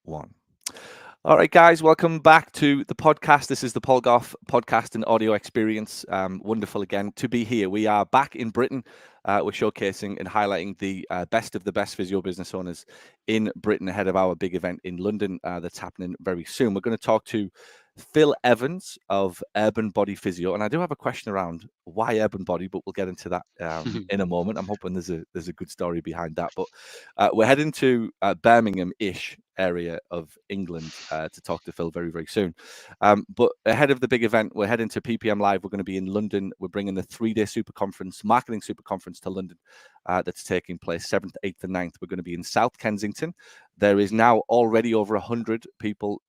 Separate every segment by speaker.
Speaker 1: One. All right, guys, welcome back to the podcast. This is the Paul Gough podcast and audio experience. Wonderful again to be here. We are back in Britain. We're showcasing and highlighting the best of the best physio business owners in Britain ahead of our big event in London that's happening very soon. We're going to talk to Phil Evans of Urban Body Physio, and I do have a question around why Urban Body, but we'll get into that in a moment. I'm hoping there's a good story behind that. But we're heading to Birmingham-ish area of England to talk to Phil very, very soon. But ahead of the big event, we're heading to PPM Live. We're going to be in London. We're bringing the 3-day super conference, marketing super conference to London that's taking place 7th, 8th, and 9th. We're going to be in South Kensington. There is now already over 100 people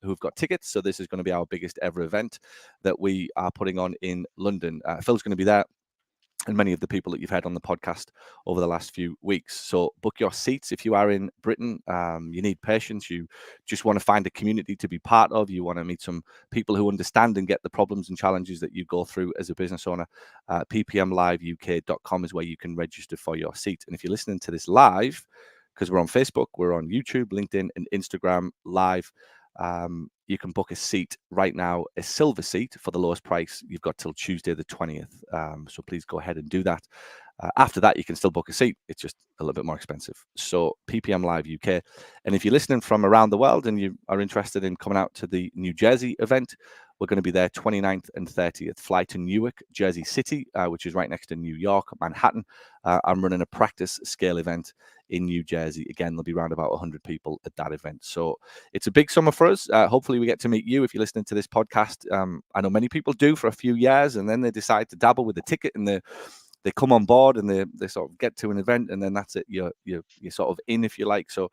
Speaker 1: who've got tickets. So this is going to be our biggest ever event that we are putting on in London. Phil's going to be there, and many of the people that you've had on the podcast over the last few weeks. So book your seats if you are in Britain. You need patience. You just want to find a community to be part of. You want to meet some people who understand and get the problems and challenges that you go through as a business owner. ppmliveuk.com is where you can register for your seat. And if you're listening to this live, because we're on Facebook, we're on YouTube, LinkedIn, and Instagram live, you can book a seat right now, a silver seat for the lowest price. You've got till Tuesday the 20th. So please go ahead and do that. After that, you can still book a seat. It's just a little bit more expensive. So PPM Live UK. And if you're listening from around the world and you are interested in coming out to the New Jersey event, we're going to be there 29th and 30th. Fly to Newark, Jersey City, which is right next to New York, Manhattan. I'm running a practice scale event in New Jersey. Again, there'll be around about 100 people at that event. So it's a big summer for us. Hopefully we get to meet you if you're listening to this podcast. I know many people do for a few years, and then they decide to dabble with the ticket, and they come on board and they sort of get to an event, and then that's it. You're sort of in, if you like. So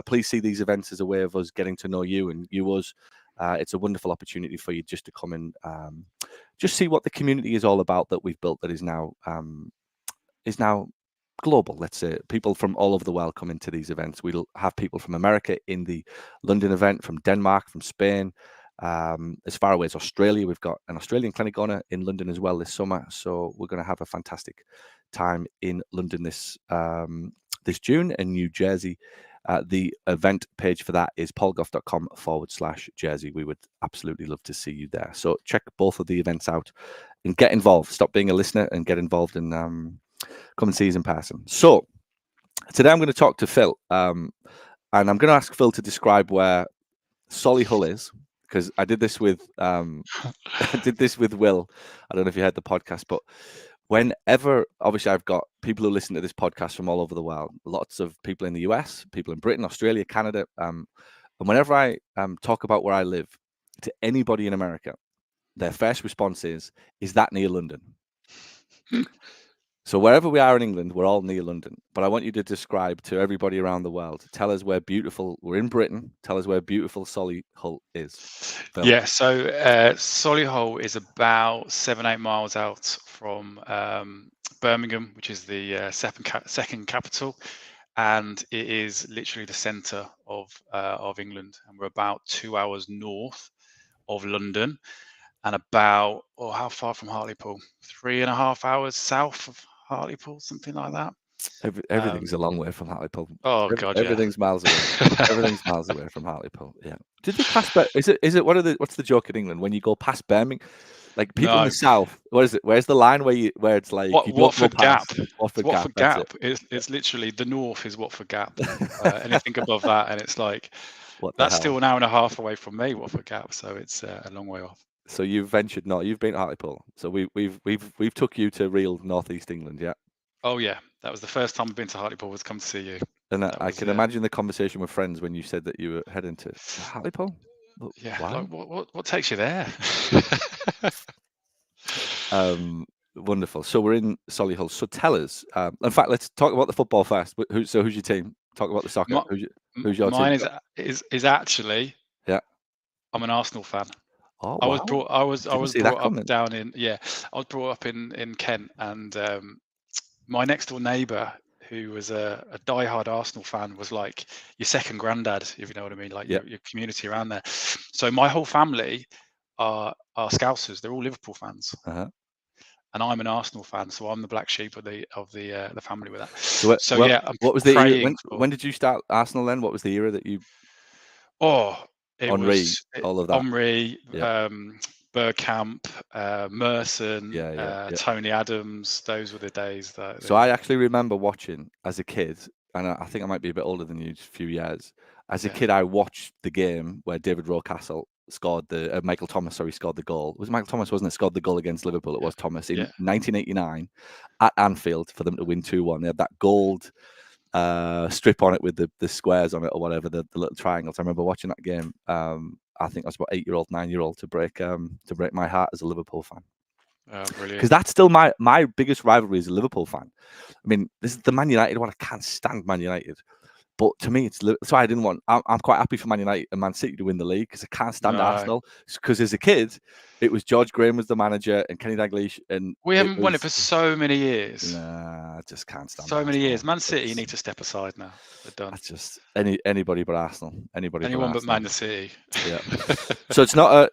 Speaker 1: please see these events as a way of us getting to know you and you us. It's a wonderful opportunity for you just to come and just see what the community is all about that we've built that is now global. Let's say people from all over the world come into these events. We'll have people from America in the London event, from Denmark, from Spain, as far away as Australia. We've got an Australian clinic owner in London as well this summer. So we're going to have a fantastic time in London this June, and New Jersey. The event page for that is paulgough.com/Jersey. We would absolutely love to see you there. So check both of the events out and get involved. Stop being a listener and get involved and come and see us in person. So today I'm going to talk to Phil, and I'm going to ask Phil to describe where Solihull is, because I did this with Will. I don't know if you heard the podcast, but whenever, obviously, I've got people who listen to this podcast from all over the world, lots of people in the US, people in Britain, Australia, Canada. And whenever I talk about where I live to anybody in America, their first response is that near London? So wherever we are in England, we're all near London. But I want you to describe to everybody around the world, tell us where we're in Britain, tell us where beautiful Solihull is. Phil.
Speaker 2: Yeah, so Solihull is about 7-8 miles out from Birmingham, which is the second capital, and it is literally the centre of England. And we're about 2 hours north of London, and about how far from Hartlepool? 3.5 hours south of Hartlepool, something like that.
Speaker 1: Everything's a long way from Hartlepool.
Speaker 2: Oh God,
Speaker 1: everything's miles away. Everything's miles away from Hartlepool. Yeah. Did they pass? Is it what's the joke in England when you go past Birmingham? Like people in the south, what is it? Where's the line where it's like
Speaker 2: Watford Gap?
Speaker 1: Watford
Speaker 2: Gap. It's literally the north is Watford Gap. Anything above that, and it's like that's still an hour and a half away from me, Watford Gap. So it's a long way off.
Speaker 1: So you've ventured north. You've been to Hartlepool. So we've took you to real northeast England, yeah.
Speaker 2: Oh yeah, that was the first time I've been to Hartlepool, was come to see you.
Speaker 1: And I can imagine the conversation with friends when you said that you were heading to Hartlepool.
Speaker 2: Yeah, like, what takes you there?
Speaker 1: Wonderful. So we're in Solihull. So tell us. In fact, let's talk about the football first. Who's your team? Talk about the soccer. Who's your team?
Speaker 2: Mine is actually.
Speaker 1: Yeah.
Speaker 2: I'm an Arsenal fan.
Speaker 1: Oh,
Speaker 2: I
Speaker 1: wow.
Speaker 2: was brought up down in I was brought up in Kent, and my next door neighbour, who was a diehard Arsenal fan, was like your second granddad, if you know what I mean, like your community around there. So my whole family are Scousers. They're all Liverpool fans, and I'm an Arsenal fan, so I'm the black sheep of the family with that.
Speaker 1: So what was the era? When did you start Arsenal then? What was the era that you?
Speaker 2: Oh, it
Speaker 1: Henri,
Speaker 2: was
Speaker 1: all of that.
Speaker 2: Omri,
Speaker 1: Yeah,
Speaker 2: Bergkamp, Merson,
Speaker 1: yeah.
Speaker 2: Tony Adams. Those were the days that
Speaker 1: So I actually remember watching as a kid, and I think I might be a bit older than you, just a few years. As a
Speaker 2: yeah,
Speaker 1: kid, I watched the game where David Rocastle scored Michael Thomas, sorry, scored the goal. It was Michael Thomas, wasn't it? Scored the goal against Liverpool. It
Speaker 2: yeah,
Speaker 1: was Thomas in
Speaker 2: yeah.
Speaker 1: 1989 at Anfield for them to win 2-1. They had that gold strip on it with the squares on it or whatever, the little triangles. I remember watching that game. I think I was about 8-year-old, 9-year-old to break my heart as a Liverpool fan.
Speaker 2: Oh,
Speaker 1: Because
Speaker 2: brilliant.
Speaker 1: that's still my biggest rivalry as a Liverpool fan. I mean, this is the Man United one. I can't stand Man United, but to me, that's why I didn't want. I'm quite happy for Man United and Man City to win the league because I can't stand
Speaker 2: No,
Speaker 1: Arsenal. Because as a kid, it was George Graham was the manager and Kenny Dalglish, and
Speaker 2: we
Speaker 1: it
Speaker 2: haven't won it
Speaker 1: was
Speaker 2: for so many years.
Speaker 1: nah. I just can't stand
Speaker 2: So many years.
Speaker 1: Arsenal.
Speaker 2: Man City need to step aside now. They're done.
Speaker 1: That's just anybody but Arsenal. Anybody but
Speaker 2: Anyone but
Speaker 1: Arsenal.
Speaker 2: Man City.
Speaker 1: Yeah. So it's not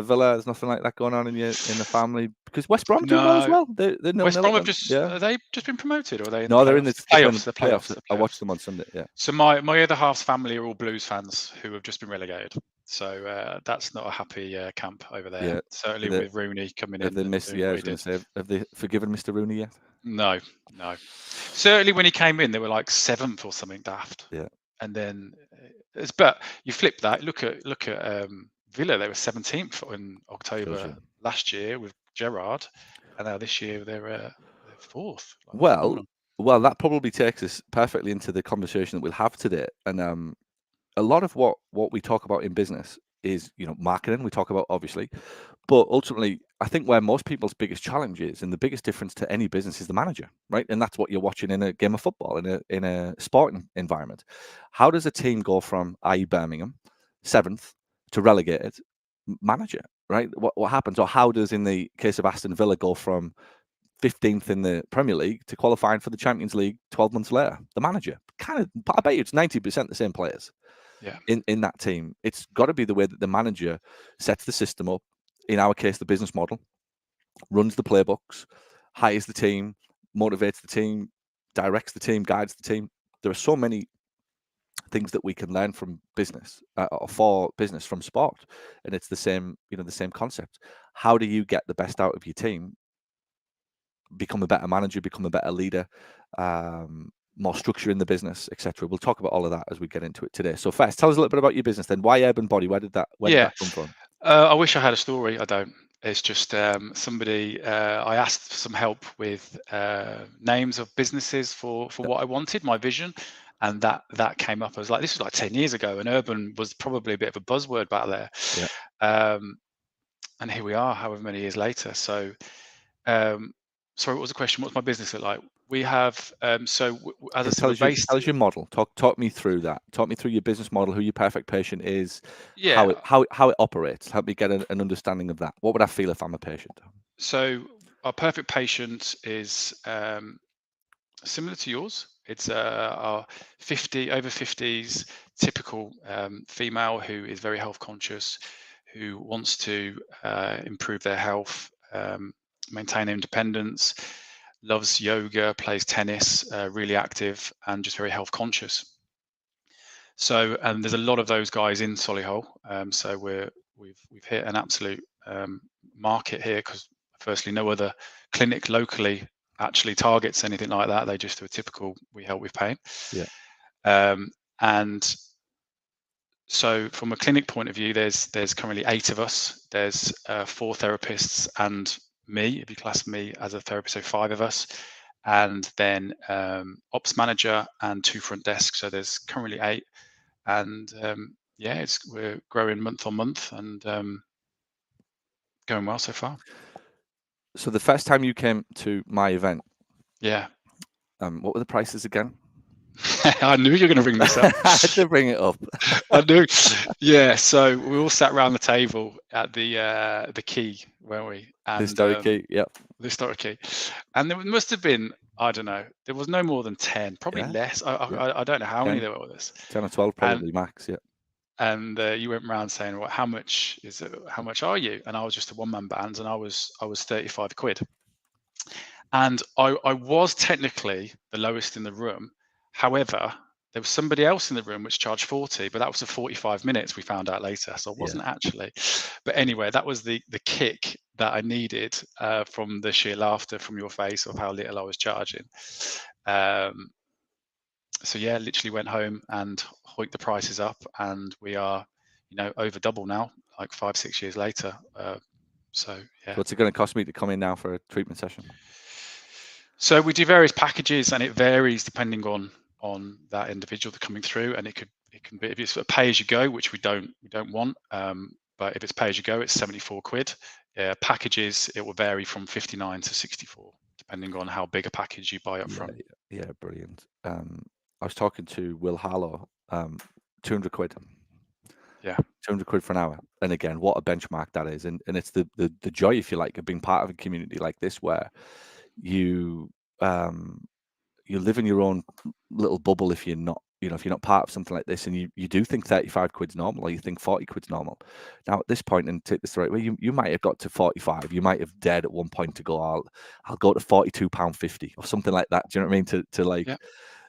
Speaker 1: Villa. There's nothing like that going on in the family because West Brom are doing well as
Speaker 2: No,
Speaker 1: well. They're
Speaker 2: West
Speaker 1: 0-0
Speaker 2: Brom
Speaker 1: at
Speaker 2: have
Speaker 1: them.
Speaker 2: just
Speaker 1: Yeah.
Speaker 2: are they just been promoted, or are they in the
Speaker 1: No, they're in
Speaker 2: playoffs?
Speaker 1: the
Speaker 2: The
Speaker 1: they're playing
Speaker 2: playoffs. The
Speaker 1: playoffs.
Speaker 2: playoffs. The
Speaker 1: I watched
Speaker 2: playoffs.
Speaker 1: them on Sunday. Yeah.
Speaker 2: So my other half's family are all Blues fans who have just been relegated. So that's not a happy camp over there.
Speaker 1: Yeah.
Speaker 2: Certainly
Speaker 1: They,
Speaker 2: with Rooney coming
Speaker 1: have
Speaker 2: in
Speaker 1: they
Speaker 2: and
Speaker 1: missed?
Speaker 2: doing
Speaker 1: Yeah, I
Speaker 2: what
Speaker 1: was
Speaker 2: he
Speaker 1: going to
Speaker 2: did.
Speaker 1: say, have they forgiven Mr. Rooney yet?
Speaker 2: No, no. Certainly when he came in, they were like 7th or something daft.
Speaker 1: Yeah.
Speaker 2: And then, but you flip that. Look at Villa. They were 17th in
Speaker 1: Shows
Speaker 2: October
Speaker 1: you.
Speaker 2: last year with Gerrard, and now this year they're 4th. Like,
Speaker 1: Well,
Speaker 2: phenomenal.
Speaker 1: that probably takes us perfectly into the conversation that we'll have today. And a lot of what we talk about in business is marketing. We talk about obviously, but ultimately, I think where most people's biggest challenge is, and the biggest difference to any business, is the manager, right? And that's what you're watching in a game of football, in a sporting environment. How does a team go from, i.e., Birmingham, 7th to relegated manager, right? What happens, or how does, in the case of Aston Villa, go from 15th in the Premier League to qualifying for the Champions League 12 months later? The manager, kind of, I bet you it's 90% the same players
Speaker 2: Yeah.
Speaker 1: in that team. It's got to be the way that the manager sets the system up. In our case, the business model, runs the playbooks, hires the team, motivates the team, directs the team, guides the team. There are so many things that we can learn from business or for business from sport, and it's the same concept. How do you get the best out of your team, become a better manager, become a better leader, more structure in the business, etc.? We'll talk about all of that as we get into it today. So first, tell us a little bit about your business then. Why Urban Body? Where did that come from?
Speaker 2: I wish I had a story. I don't. It's just somebody. I asked for some help with names of businesses for what I wanted, my vision, and that came up. I was like, this was like 10 years ago, and urban was probably a bit of a buzzword back there.
Speaker 1: Yeah.
Speaker 2: And here we are, however many years later. So, sorry, what was the question? What's my business look like? We have as I said,
Speaker 1: Tell
Speaker 2: we're
Speaker 1: us
Speaker 2: based.
Speaker 1: your model. Talk me through that. Talk me through your business model, who your perfect patient is,
Speaker 2: Yeah.
Speaker 1: how it operates. Help me get an understanding of that. What would I feel if I'm a patient?
Speaker 2: So our perfect patient is similar to yours. It's our over 50s typical female who is very health conscious, who wants to improve their health, maintain their independence, loves yoga, plays tennis, really active, and just very health conscious. So, and there's a lot of those guys in Solihull. So we've hit an absolute market here because, firstly, no other clinic locally actually targets anything like that. They just do a typical we help with pain.
Speaker 1: Yeah.
Speaker 2: And so, from a clinic point of view, there's currently 8 of us. There's 4 therapists and me, if you class me as a therapist, so 5 of us, and then ops manager and 2 front desks. So there's currently 8. And we're growing month on month and going well so far.
Speaker 1: So the first time you came to my event,
Speaker 2: Yeah.
Speaker 1: What were the prices again?
Speaker 2: I knew you were going to bring this up.
Speaker 1: I had to bring it up.
Speaker 2: I knew. Yeah. So we all sat around the table at the key, weren't we? And,
Speaker 1: Historic key, yeah.
Speaker 2: The historic key, and there must have been, I don't know, there was no more than 10, probably less. I don't know how many there were with us.
Speaker 1: 10 or 12 probably max, yeah.
Speaker 2: And you went around saying, "Well, how much is it? How much are you?" And I was just a one-man band, and I was 35 quid. And I was technically the lowest in the room. However, there was somebody else in the room which charged 40, but that was for 45 minutes, we found out later. So I wasn't actually. But anyway, that was the kick that I needed from the sheer laughter from your face of how little I was charging. So yeah, literally went home and hiked the prices up, and we are, over double now, like 5-6 years later. So yeah.
Speaker 1: So what's it going to cost me to come in now for a treatment session?
Speaker 2: So we do various packages, and it varies depending on that individual that's coming through, and it can be, if it's a pay as you go, which we don't want, but if it's pay as you go, it's 74 quid. Packages, it will vary from 59 to 64 depending on how big a package you buy up front.
Speaker 1: Yeah, brilliant. I was talking to Will Harlow, 200 quid.
Speaker 2: Yeah.
Speaker 1: 200 quid for an hour. And again, what a benchmark that is. And it's the joy, if you like, of being part of a community like this, where you live in your own little bubble if you're not, if you're not part of something like this, and you do think 35 quid's normal, or you think 40 quid's normal. Now at this point, and take this the right way, you might have got to 45. You might have dared at one point to go, I'll go to £42.50 or something like that. Do you know what I mean? To like,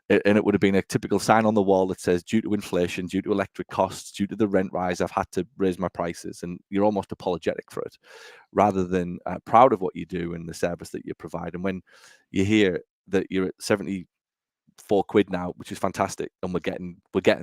Speaker 1: and it would have been a typical sign on the wall that says, due to inflation, due to electric costs, due to the rent rise, I've had to raise my prices. And you're almost apologetic for it, rather than proud of what you do and the service that you provide. And when you hear that you're at 74 quid now, which is fantastic, and we're getting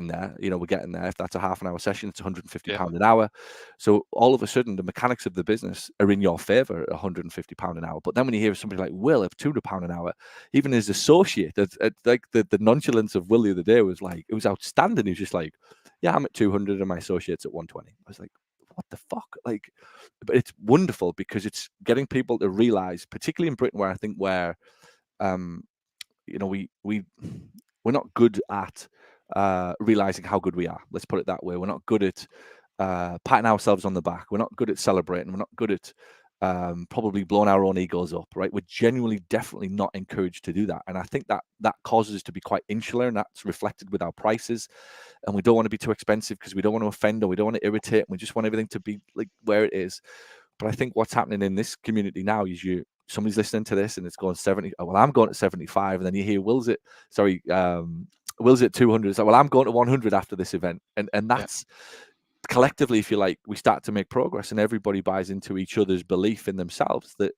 Speaker 1: there, we're getting there. If that's a half an hour session, it's £150 an hour. So all of a sudden the mechanics of the business are in your favor at £150 an hour. But then when you hear somebody like Will at £200 an hour, even his associate, like the nonchalance of Will the other day was like, it was outstanding. He was just like, yeah, I'm at 200 and my associate's at 120. I was like, what the fuck? Like, but it's wonderful because it's getting people to realize, particularly in Britain, where I think we're not good at realizing how good we are. Let's put it that way. We're not good at patting ourselves on the back. We're not good at celebrating. We're not good at probably blowing our own egos up, right? We're genuinely, definitely not encouraged to do that. And I think that causes us to be quite insular, and that's reflected with our prices. And we don't want to be too expensive because we don't want to offend, or we don't want to irritate. We just want everything to be like where it is. But I think what's happening in this community now is somebody's listening to this and it's going 70. Oh, well, I'm going to 75. And then you hear Will's at 200. It's like, well, I'm going to 100 after this event. And that's collectively, if you like, we start to make progress, and everybody buys into each other's belief in themselves that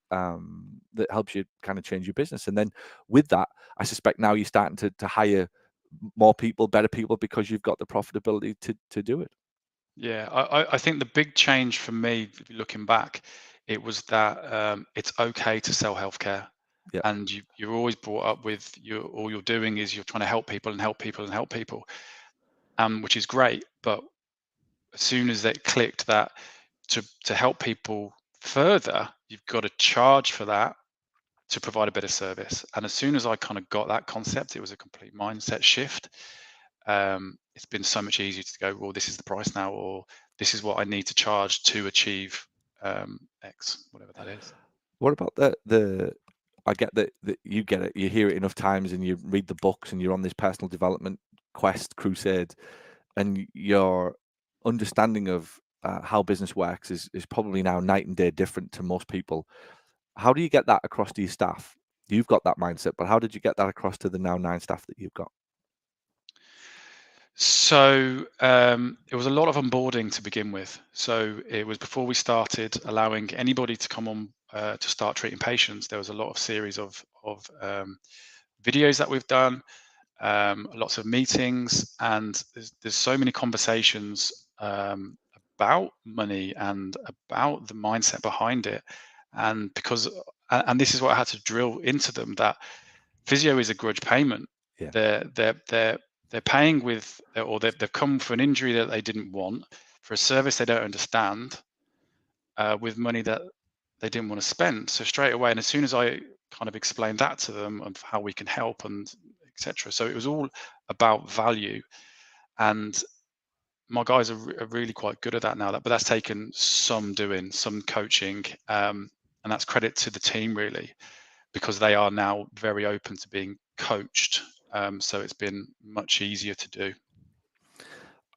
Speaker 1: helps you kind of change your business. And then with that, I suspect now you're starting to hire more people, better people, because you've got the profitability to do it.
Speaker 2: Yeah, I think the big change for me, looking back, it was that it's okay to sell healthcare.
Speaker 1: Yeah.
Speaker 2: And you're always brought up with all you're doing is you're trying to help people and help people and help people, which is great. But as soon as it clicked that to help people further, you've got to charge for that to provide a better service. And as soon as I kind of got that concept, it was a complete mindset shift. It's been so much easier to go, well, this is the price now, or this is what I need to charge to achieve X, whatever that is.
Speaker 1: What about I get that you get it, you hear it enough times, and you read the books, and you're on this personal development crusade, and your understanding of how business works is probably now night and day different to most people. How do you get that across to your staff? You've got that mindset, but how did you get that across to the now 9 staff that you've got?
Speaker 2: So it was a lot of onboarding to begin with. So it was before we started allowing anybody to come on to start treating patients. There was a lot of series of videos that we've done, lots of meetings, and there's so many conversations about money and about the mindset behind it. And this is what I had to drill into them, that physio is a grudge payment.
Speaker 1: Yeah.
Speaker 2: They're paying with, or they've come for an injury that they didn't want, for a service they don't understand, with money that they didn't want to spend. So straight away, and as soon as I kind of explained that to them of how we can help and etc. So it was all about value, and my guys are really quite good at that now. But that's taken some doing, some coaching, and that's credit to the team really, because they are now very open to being coached. So it's been much easier to do.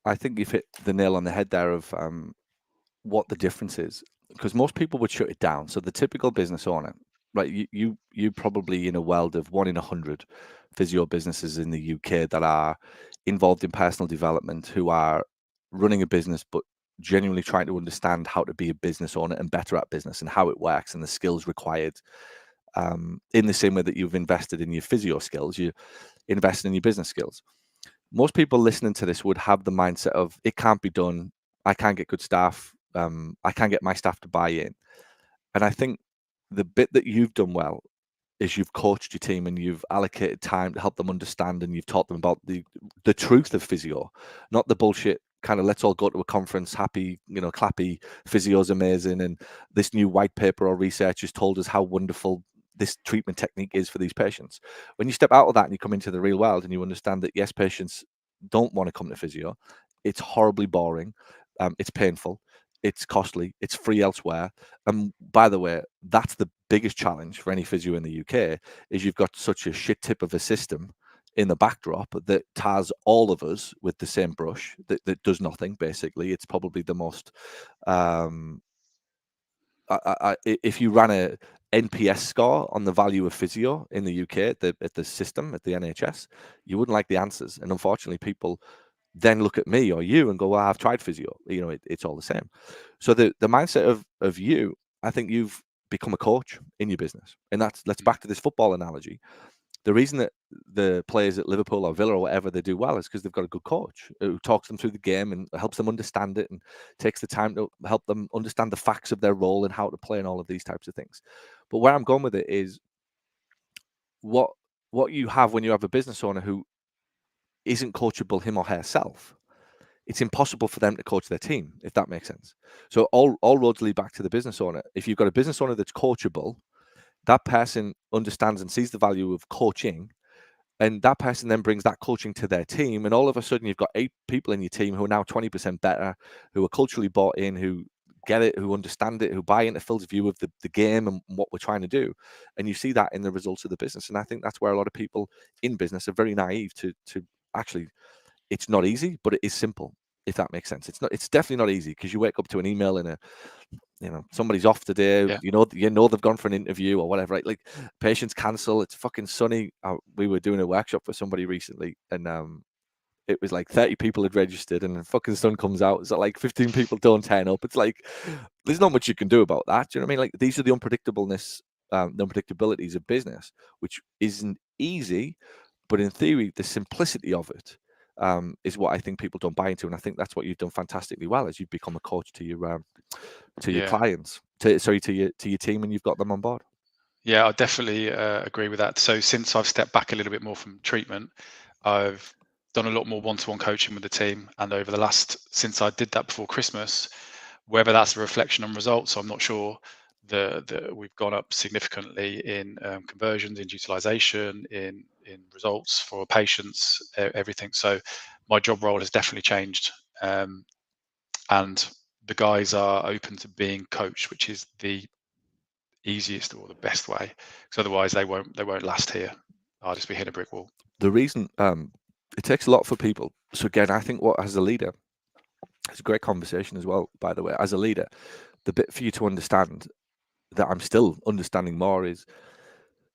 Speaker 1: I think you've hit the nail on the head there of what the difference is, because most people would shut it down. So the typical business owner, right? You probably in a world of 1 in 100 physio businesses in the UK that are involved in personal development, who are running a business but genuinely trying to understand how to be a business owner and better at business and how it works and the skills required. In the same way that you've invested in your physio skills, you invest in your business skills. Most people listening to this would have the mindset of, it can't be done. I can't get good staff. I can't get my staff to buy in. And I think the bit that you've done well is you've coached your team and you've allocated time to help them understand, and you've taught them about the truth of physio, not the bullshit kind of let's all go to a conference happy, clappy, physio's amazing, and this new white paper or research has told us how wonderful this treatment technique is for these patients. When you step out of that and you come into the real world and you understand that yes, patients don't want to come to physio, it's horribly boring, it's painful, it's costly, it's free elsewhere. And by the way, that's the biggest challenge for any physio in the UK, is you've got such a shit tip of a system in the backdrop that ties all of us with the same brush, that does nothing, basically. It's probably the most if you ran a NPS score on the value of physio in the UK at the system, at the NHS, you wouldn't like the answers. And unfortunately, people then look at me or you and go, well, I've tried physio. It's all the same. So the mindset of you, I think you've become a coach in your business. And let's back to this football analogy. The reason that the players at Liverpool or Villa or whatever, they do well is because they've got a good coach who talks them through the game and helps them understand it and takes the time to help them understand the facts of their role and how to play and all of these types of things. But where I'm going with it is what you have when you have a business owner who isn't coachable him or herself. It's impossible for them to coach their team, if that makes sense. So all roads lead back to the business owner. If you've got a business owner that's coachable, that person understands and sees the value of coaching, and that person then brings that coaching to their team, and all of a sudden you've got 8 people in your team who are now 20% better, who are culturally bought in, who get it, who understand it, who buy into Phil's view of the game and what we're trying to do. And you see that in the results of the business. And I think that's where a lot of people in business are very naive to actually, it's not easy, but it is simple, if that makes sense. It's definitely not easy, because you wake up to an email and somebody's off today,
Speaker 2: Yeah.
Speaker 1: they've gone for an interview or whatever, right? Like, patients cancel, it's fucking sunny. We were doing a workshop for somebody recently, and it was like 30 people had registered, and the fucking sun comes out, so like 15 people don't turn up. It's like, there's not much you can do about that. Do you know what I mean? Like, these are the unpredictabilities of business, which isn't easy, but in theory, the simplicity of it is what I think people don't buy into. And I think that's what you've done fantastically well, as you've become a coach to your
Speaker 2: Yeah.
Speaker 1: clients, to your team, and you've got them on board.
Speaker 2: Yeah, I definitely agree with that. So since I've stepped back a little bit more from treatment, I've done a lot more one-to-one coaching with the team. And over the since I did that before Christmas, whether that's a reflection on results, I'm not sure. We've gone up significantly in conversions, in utilization, in results for patients, everything. So my job role has definitely changed, and the guys are open to being coached, which is the easiest or the best way, because otherwise they won't last here. I'll just be hitting a brick wall.
Speaker 1: The reason it takes a lot for people. So again, I think as a leader, it's a great conversation as well, by the way. As a leader, the bit for you to understand that I'm still understanding more is,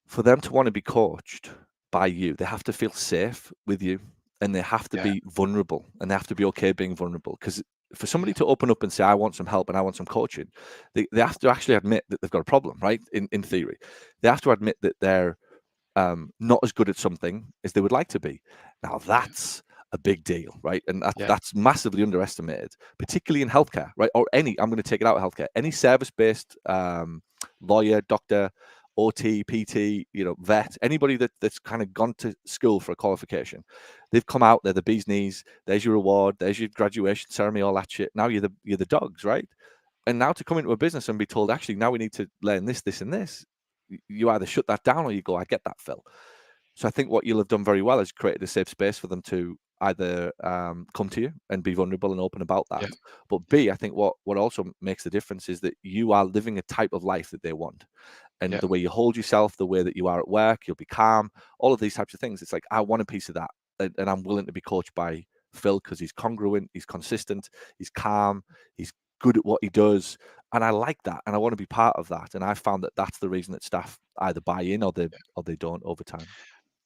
Speaker 1: for them to want to be coached by you, they have to feel safe with you, and they have to
Speaker 2: Yeah,
Speaker 1: be vulnerable, and they have to be okay being vulnerable. Because for somebody
Speaker 2: yeah,
Speaker 1: to open up and say, I want some help and I want some coaching, they have to actually admit that they've got a problem, right? In theory, they have to admit that they're not as good at something as they would like to be. Now
Speaker 2: yeah,
Speaker 1: that's a big deal, right? And
Speaker 2: yeah,
Speaker 1: that's massively underestimated, particularly in healthcare, right? Or I'm going to take it out of healthcare, any service-based lawyer, doctor, OT, PT, vet, anybody that's kind of gone to school for a qualification. They've come out, they're the bee's knees. There's your reward, there's your graduation ceremony, all that shit. Now you're the dogs, right? And now to come into a business and be told, actually, now we need to learn this, this, and this, you either shut that down or you go, I get that, Phil. So I think what you'll have done very well is created a safe space for them to either come to you and be vulnerable and open about that.
Speaker 2: yeah,
Speaker 1: But B, I think what also makes the difference is that you are living a type of life that they want. And
Speaker 2: yeah,
Speaker 1: the way you hold yourself, the way that you are at work, you'll be calm, all of these types of things. It's like, I want a piece of that. And I'm willing to be coached by Phil because he's congruent, he's consistent, he's calm, he's good at what he does. And I like that. And I want to be part of that. And I found that that's the reason that staff either buy in or they don't over time.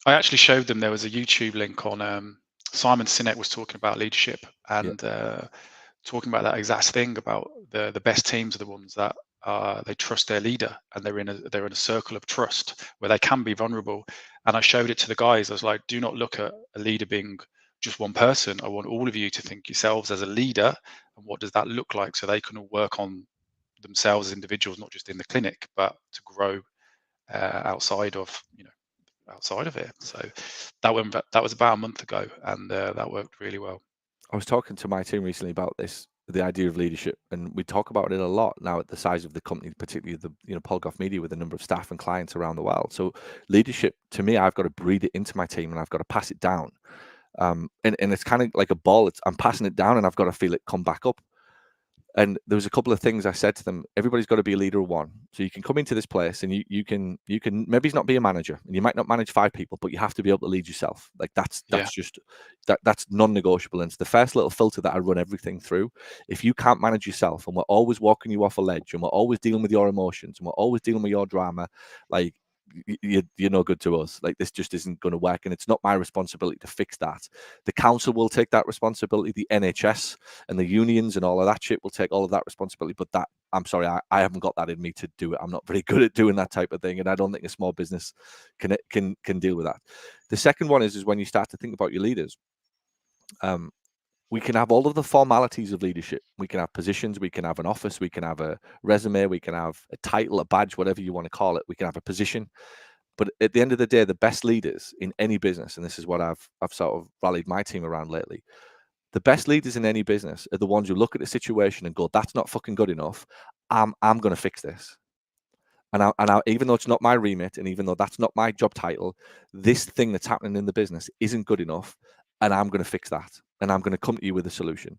Speaker 2: I actually showed them, there was a YouTube link on Simon Sinek was talking about leadership,
Speaker 1: Yeah.
Speaker 2: and talking about that exact thing about the best teams are the ones that they trust their leader, and they're in a circle of trust where they can be vulnerable. And I showed it to the guys. I was like, do not look at a leader being just one person. I want all of you to think yourselves as a leader, and what does that look like, so they can all work on themselves as individuals, not just in the clinic, but to grow outside of outside of it. So that was about a month ago, and that worked really well.
Speaker 1: I was talking to my team recently about this, the idea of leadership, and we talk about it a lot now at the size of the company, particularly the Paul Gough Media, with a number of staff and clients around the world. So leadership, to me, I've got to breathe it into my team and I've got to pass it down. And it's kind of like a ball. I'm passing it down and I've got to feel it come back up. And there was a couple of things I said to them. Everybody's got to be a leader of one. So you can come into this place and you can maybe not be a manager, and you might not manage 5 people, but you have to be able to lead yourself. Like that's
Speaker 2: Yeah,
Speaker 1: just that's non-negotiable. And it's the first little filter that I run everything through. If you can't manage yourself, and we're always walking you off a ledge, and we're always dealing with your emotions, and we're always dealing with your drama, like you're no good to us. Like, this just isn't going to work, and it's not my responsibility to fix that. The council will take that responsibility. The NHS and the unions and all of that shit will take all of that responsibility. But that, I'm sorry, I haven't got that in me to do it. I'm not very good at doing that type of thing, and I don't think a small business can deal with that. The second one is when you start to think about your leaders. We can have all of the formalities of leadership. We can have positions, we can have an office, we can have a resume, we can have a title, a badge, whatever you want to call it. We can have a position. But at the end of the day, the best leaders in any business, and this is what I've sort of rallied my team around lately, the best leaders in any business are the ones who look at the situation and go, "That's not fucking good enough. I'm going to fix this." And even though it's not my remit, and even though that's not my job title, this thing that's happening in the business isn't good enough, and I'm going to fix that, and I'm going to come to you with a solution.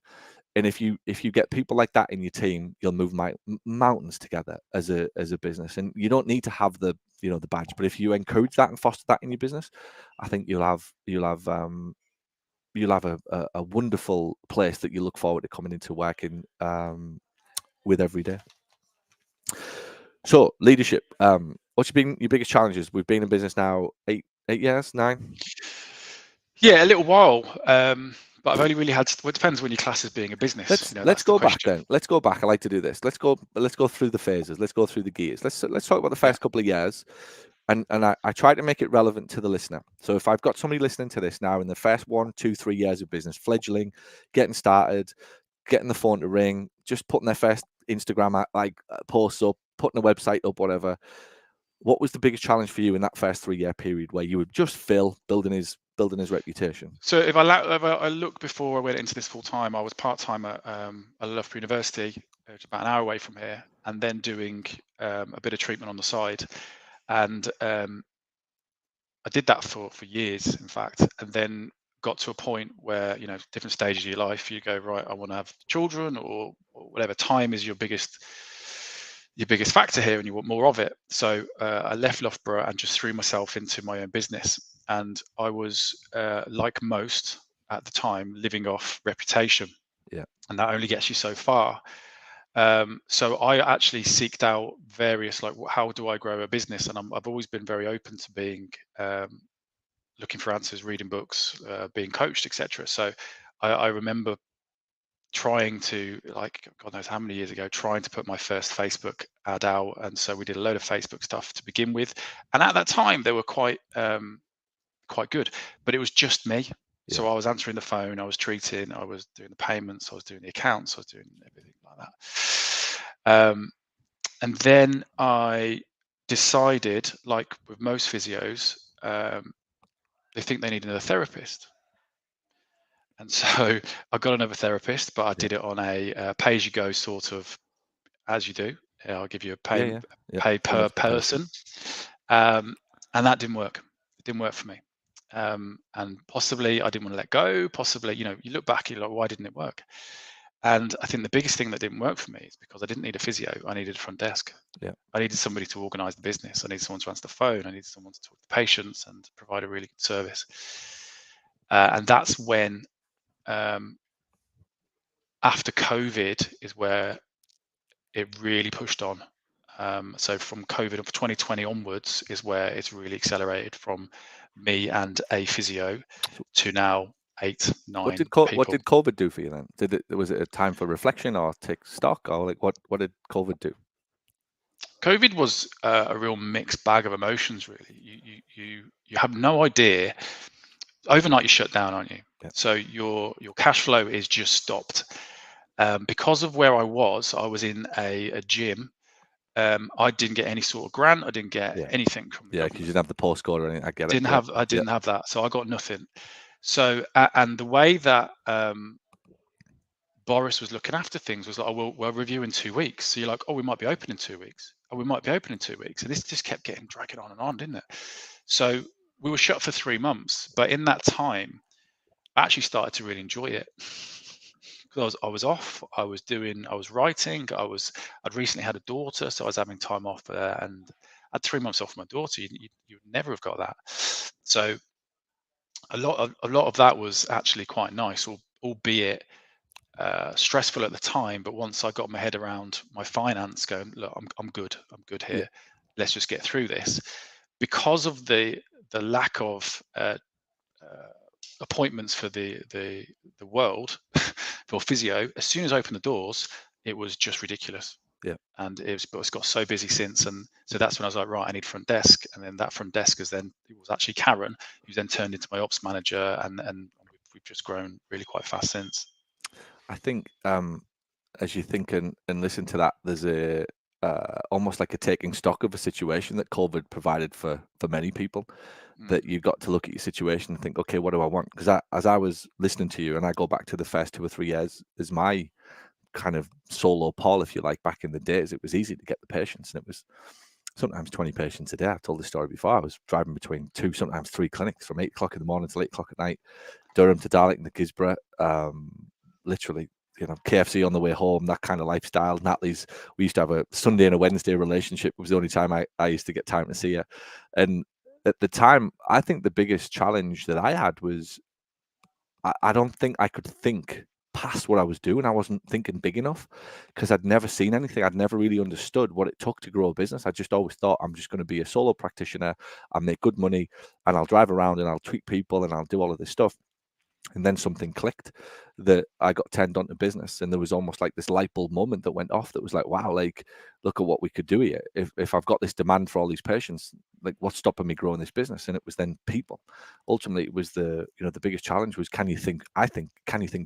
Speaker 1: And if you get people like that in your team, you'll move mountains together as a business. And you don't need to have the the badge, but if you encourage that and foster that in your business, I think you'll have a wonderful place that you look forward to coming into working with every day. So leadership. What's been your biggest challenges? We've been in business now 8 years, 9.
Speaker 2: yeah, a little while. But I've only really had. Well, it depends when you class as being a business.
Speaker 1: Let's
Speaker 2: That's the
Speaker 1: go back
Speaker 2: question.
Speaker 1: then. Let's go back. I like to do this. Let's go through the phases. Let's go through the gears. Let's talk about the
Speaker 2: Yeah.
Speaker 1: first couple of years, and I try to make it relevant to the listener. So if I've got somebody listening to this now in the first 1, 2, 3 years of business, fledgling, getting started, getting the phone to ring, just putting their first Instagram posts up, putting a website up, whatever. What was the biggest challenge for you in that first 3-year period where you were just Phil building his reputation?
Speaker 2: So if I look before I went into this full time, I was part time at Loughborough University, which is about an hour away from here, and then doing a bit of treatment on the side. And I did that for years, in fact, and then got to a point where, different stages of your life, you go, right, I want to have children, or whatever. Time is your biggest factor here, and you want more of it. So I left Loughborough and just threw myself into my own business. And I was, like most at the time, living off reputation.
Speaker 1: Yeah.
Speaker 2: And that only gets you so far. So I actually seeked out various, like, how do I grow a business? And I've always been very open to being looking for answers, reading books, being coached, etc. So I remember trying to, like, God knows how many years ago, trying to put my first Facebook ad out. And so we did a load of Facebook stuff to begin with. And at that time, they were quite good, but it was just me.
Speaker 1: Yeah.
Speaker 2: So I was answering the phone, I was treating, I was doing the payments, I was doing the accounts, I was doing everything like that. And then I decided, like with most physios, they think they need another therapist. And so I got another therapist, but I did it on a pay-as-you-go sort of, as you do. I'll give you a pay per person. And that didn't work. It didn't work for me. And possibly I didn't want to let go. Possibly, you look back, you're like, why didn't it work? And I think the biggest thing that didn't work for me is because I didn't need a physio. I needed a front desk.
Speaker 1: Yeah.
Speaker 2: I needed somebody to organize the business. I needed someone to answer the phone. I needed someone to talk to patients and provide a really good service. And that's when, after COVID, is where it really pushed on. So from COVID of 2020 onwards is where it's really accelerated, from me and a physio, to now 8, 9
Speaker 1: What did
Speaker 2: people.
Speaker 1: COVID do for you then? Was it a time for reflection or take stock, or like what did COVID do?
Speaker 2: COVID was a real mixed bag of emotions. Really, you have no idea. Overnight, you shut down, aren't you?
Speaker 1: Yeah.
Speaker 2: So your cash flow is just stopped. Because of where I was in a gym. I didn't get any sort of grant. I didn't get
Speaker 1: Yeah.
Speaker 2: anything from the
Speaker 1: Yeah, because you
Speaker 2: government.
Speaker 1: didn't have the postcode or anything. I get it.
Speaker 2: I didn't have that, so I got nothing. So and the way that Boris was looking after things was like, oh, we'll review in 2 weeks. So you're like, oh, we might be open in 2 weeks. Oh, we might be open in 2 weeks. And this just kept dragging on and on, didn't it? So we were shut for 3 months, but in that time, I actually started to really enjoy it. Because I was off, I was writing, I'd recently had a daughter, so I was having time off, and I had 3 months off my daughter. You would never have got that. So a lot of that was actually quite nice, albeit stressful at the time. But once I got my head around my finance, going, look, I'm good
Speaker 1: Yeah.
Speaker 2: here. Let's just get through this. Because of the lack of appointments for the world for physio, as soon as I opened the doors, it was just ridiculous.
Speaker 1: Yeah.
Speaker 2: And it's got so busy since, and so that's when I was like, right, I need front desk, and then that front desk it was actually Karen, who's then turned into my ops manager, and we've just grown really quite fast since.
Speaker 1: I think as you think and listen to that, there's a almost like a taking stock of a situation that COVID provided for many people. That you've got to look at your situation and think, okay, what do I want? Because as I was listening to you, and I go back to the first 2 or 3 years, is my kind of solo Paul, if you like, back in the days. It was easy to get the patients, and it was sometimes 20 patients a day. I've told this story before. I was driving between 2, sometimes 3 clinics from 8 o'clock in the morning till 8 o'clock at night, Durham to Darlington to Gisborough, literally, KFC on the way home, that kind of lifestyle. Natalie's, we used to have a Sunday and a Wednesday relationship. It was the only time I used to get time to see her. And at the time, I think the biggest challenge that I had was I don't think I could think past what I was doing. I wasn't thinking big enough because I'd never seen anything. I'd never really understood what it took to grow a business. I just always thought I'm just going to be a solo practitioner. I'll make good money and I'll drive around and I'll treat people and I'll do all of this stuff. And then something clicked that I got turned on to business, and there was almost like this light bulb moment that went off that was like, wow, like, look at what we could do here. If I've got this demand for all these patients, like, what's stopping me growing this business? And it was then people. Ultimately, it was the biggest challenge was, can you think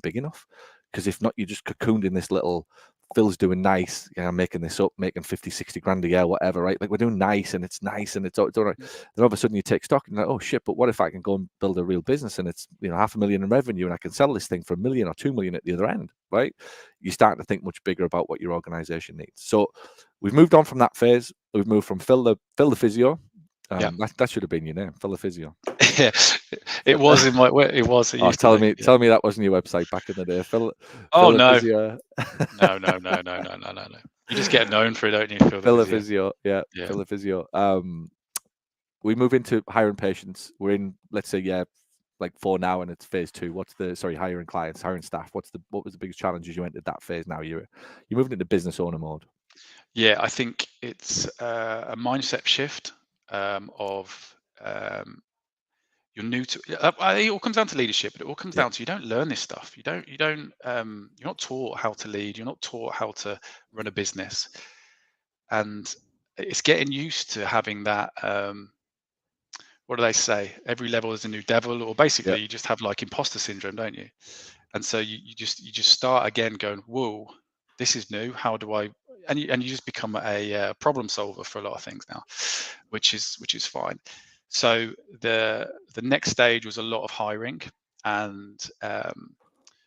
Speaker 1: big enough? Because if not, you're just cocooned in this little, Phil's doing nice, I'm making this up, making 50, 60 grand a year, whatever, right? Like, we're doing nice and it's all right. Then all of a sudden you take stock and you're like, oh shit, but what if I can go and build a real business and it's, $500,000 in revenue and I can sell this thing for $1 million or 2 million at the other end, right? You're starting to think much bigger about what your organization needs. So we've moved on from that phase. We've moved from Phil the physio. That should have been your name, Phil the physio.
Speaker 2: Yeah, it was in my. It was. It used
Speaker 1: tell
Speaker 2: to be,
Speaker 1: me that wasn't your website back in the day, Phil.
Speaker 2: Oh,
Speaker 1: Phil
Speaker 2: no.
Speaker 1: the physio.
Speaker 2: No. You just get known for it, don't you?
Speaker 1: Phil the physio. Yeah. Phil the physio. We move into hiring patients. We're in, let's say, like 4 now, and it's phase 2. Hiring clients, hiring staff. What was the biggest challenges you entered that phase? Now you're moving into business owner mode.
Speaker 2: Yeah, I think it's a mindset shift of you're new to. It all comes down to leadership, but it all comes down to, you don't learn this stuff. You're not taught how to lead. You're not taught how to run a business, and it's getting used to having that. What do they say? Every level is a new devil, or basically you just have like imposter syndrome, don't you? And so you just start again, going, whoa, this is new. How do I? And you just become a problem solver for a lot of things now, which is fine. So the next stage was a lot of hiring, and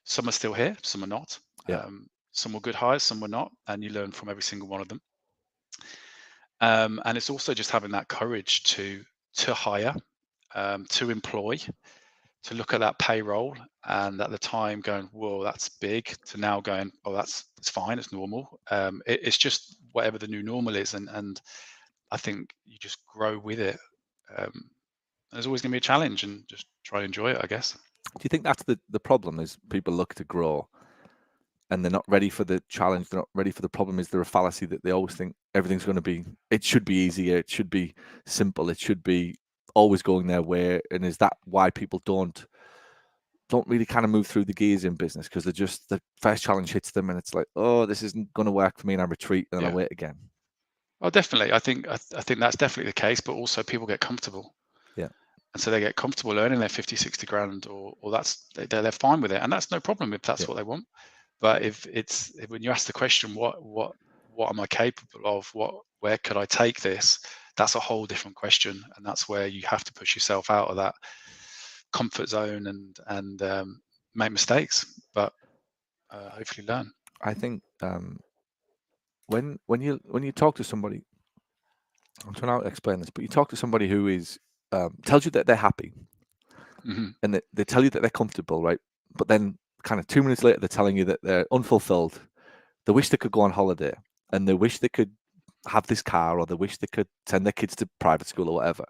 Speaker 2: some are still here, some are not. Some were good hires, some were not, and you learn from every single one of them. And it's also just having that courage to hire, to employ, to look at that payroll, and at the time going, whoa, that's big, to now going, oh, it's fine, it's normal. It's just whatever the new normal is, and I think you just grow with it. There's always going to be a challenge, and just try to enjoy it, I guess.
Speaker 1: Do you think that's the problem, is people look to grow and they're not ready for the challenge, they're not ready for the problem? Is there a fallacy that they always think everything's going to be, it should be easier, it should be simple, it should be always going their way, and is that why people don't really kind of move through the gears in business, because they're just, the first challenge hits them and it's like, oh, this isn't going to work for me, and I retreat and then I
Speaker 2: Yeah.
Speaker 1: wait again.
Speaker 2: Well, definitely. I think that's definitely the case, but also people get comfortable.
Speaker 1: Yeah.
Speaker 2: And so they get comfortable earning their 50, 60 grand, or they're fine with it. And that's no problem if that's
Speaker 1: Yeah.
Speaker 2: what they want. But if when you ask the question, what am I capable of? Where could I take this? That's a whole different question. And that's where you have to push yourself out of that comfort zone and make mistakes, but hopefully learn.
Speaker 1: I think when you talk to somebody, I'm trying to explain this, but you talk to somebody who is tells you that they're happy,
Speaker 2: Hmm.
Speaker 1: and they tell you that they're comfortable, right? But then kind of 2 minutes later, they're telling you that they're unfulfilled. They wish they could go on holiday, and they wish they could have this car, or they wish they could send their kids to private school or whatever.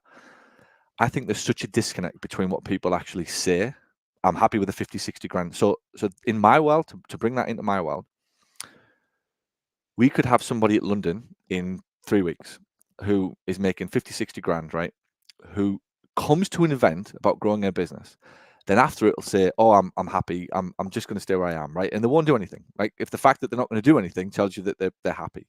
Speaker 1: I think there's such a disconnect between what people actually say. I'm happy with the 50, 60 grand. So in my world, to bring that into my world, we could have somebody at London in 3 weeks who is making 50, 60 grand, right? Who comes to an event about growing their business. Then after it'll say, oh, I'm happy. I'm just going to stay where I am, right? And they won't do anything. Like, if the fact that they're not going to do anything tells you that they're happy.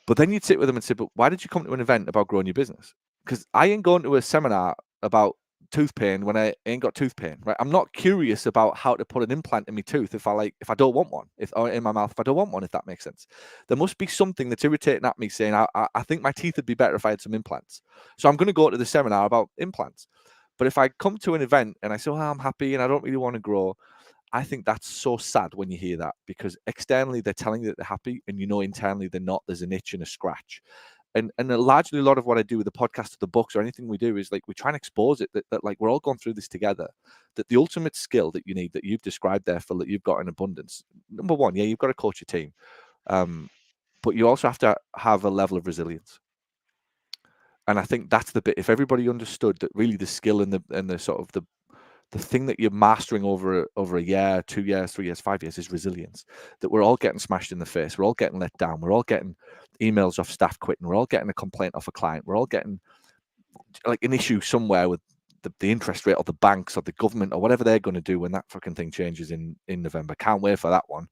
Speaker 1: But then you'd sit with them and say, but why did you come to an event about growing your business? Because I ain't going to a seminar about tooth pain when I ain't got tooth pain, right? I'm not curious about how to put an implant in my tooth if I don't want one, or in my mouth if I don't want one, if that makes sense. There must be something that's irritating at me saying, I think my teeth would be better if I had some implants. So I'm going to go to the seminar about implants. But if I come to an event and I say, oh, I'm happy and I don't really want to grow, I think that's so sad when you hear that, because externally they're telling you that they're happy, and internally they're not. There's an itch and a scratch. And largely a lot of what I do with the podcast or the books or anything we do is like we try and expose it, that like we're all going through this together. That the ultimate skill that you need, that you've described there, Phil, that you've got in abundance. Number one, yeah, you've got to coach your team, but you also have to have a level of resilience. And I think that's the bit. If everybody understood that, really the skill and the sort of the thing that you're mastering over a year, 2 years, 3 years, 5 years is resilience. That we're all getting smashed in the face. We're all getting let down. We're all getting emails off staff quitting. We're all getting a complaint off a client. We're all getting like an issue somewhere with the interest rate or the banks or the government or whatever they're going to do when that fucking thing changes in November. Can't wait for that one.